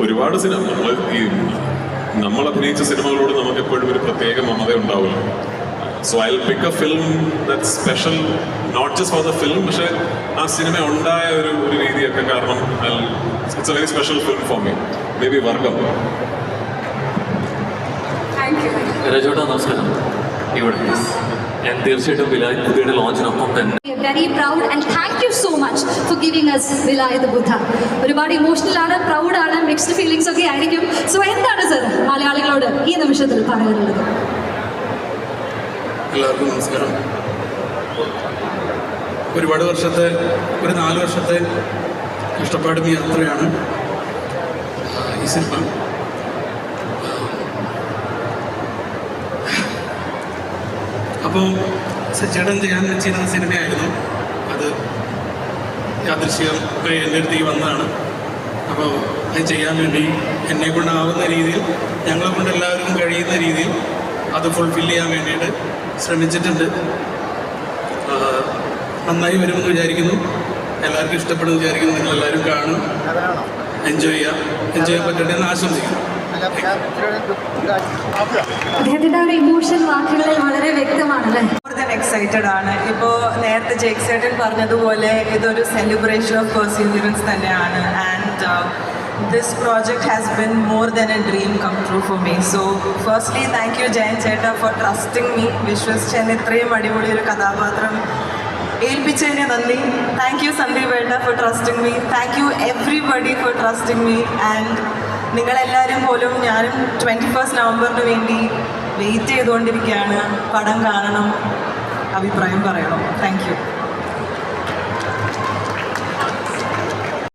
ഒരുപാട് സിനിമ നമ്മൾ അഭിനയിച്ച സിനിമകളോട് നമുക്ക് എപ്പോഴും ഒരു പ്രത്യേക മമത ഉണ്ടാവില്ല. So I will pick a film that's special not just for the film, പക്ഷെ ആ സിനിമ ഉണ്ടായ ഒരു രീതിയൊക്കെ കാരണം it's a very special film for me. Maybe വർഗം. രജോട്ടാ നമസ്കാരം. ഇവിടെ ഞാൻ തീർച്ചയായിട്ടും വിലായത് ബുദ്ധയുടെ ലോഞ്ചിനൊപ്പം തന്നെ very proud and thank you so much for giving us വിലായത് ബുദ്ധ. ഒരുപാട് ഇമോഷണൽ ആണ്, പ്രൗഡ് ആണ്, മിക്സ്ഡ് ഫീലിംഗ്സ് ഒക്കെ ആയിരിക്കും. സോ എന്താണ് സർ മലയാളികളോട് ഈ നിമിഷത്തിൽ പറയാനുള്ളത്? എല്ലാവർക്കും നമസ്കാരം. ഒരുപാട് വർഷത്തെ ഒരു 4 വർഷത്തെ കഷ്ടപ്പാടും യാത്രയാണ് ഈ സിനിമ. അപ്പോൾ സജ്ജേടൻ ചെയ്യാൻ വെച്ചിരുന്ന സിനിമയായിരുന്നു അത്. യാദൃശ്ചികമായി എൻ്റെ അടുത്തേക്ക് വന്നതാണ്. അപ്പോൾ അത് ചെയ്യാൻ വേണ്ടി എന്നെ കൊണ്ടാവുന്ന രീതിയിൽ, ഞങ്ങളെ കൊണ്ട് എല്ലാവർക്കും കഴിയുന്ന രീതിയിൽ അത് ഫുൾഫിൽ ചെയ്യാൻ വേണ്ടിയിട്ട് ശ്രമിച്ചിട്ടുണ്ട്. നന്നായി വരുമെന്ന് വിചാരിക്കുന്നു. എല്ലാവർക്കും ഇഷ്ടപ്പെടുമെന്ന് വിചാരിക്കുന്നു. നിങ്ങളെല്ലാവരും കാണും, എൻജോയ് ചെയ്യാൻ പറ്റട്ടെ എന്ന് ആശംസിക്കുന്നു. അദ്ദേഹത്തിന്റെ ഒരു ഇമോഷൻ വാക്കുകളിൽ വളരെ വ്യക്തമാണല്ലേ. എക്സൈറ്റഡ് ആണ്. ഇപ്പോൾ നേരത്തെ ജേക്സേട്ടൻ പറഞ്ഞതുപോലെ ഇതൊരു സെലിബ്രേഷൻ ഓഫ് പെർസീവറൻസ് തന്നെയാണ്. And this project has been more than a dream come true for me. So firstly thank you Jayan ചേട്ടാ ഫോർ ട്രസ്റ്റിംഗ് മീ. വിശ്വസിച്ചെന്നെ ഇത്രയും അടിപൊളി ഒരു കഥാപാത്രം ഏൽപ്പിച്ചതിന് നന്ദി. താങ്ക് യു സന്ദീപ് ഏട്ട four trusting me. Thank you everybody four trusting me. And നിങ്ങളെല്ലാവരും പോലും ഞാനും 21 നവംബറിന് വേണ്ടി വെയിറ്റ് ചെയ്തുകൊണ്ടിരിക്കുകയാണ്. പടം കാണണം, അഭിപ്രായം പറയണം. Thank you.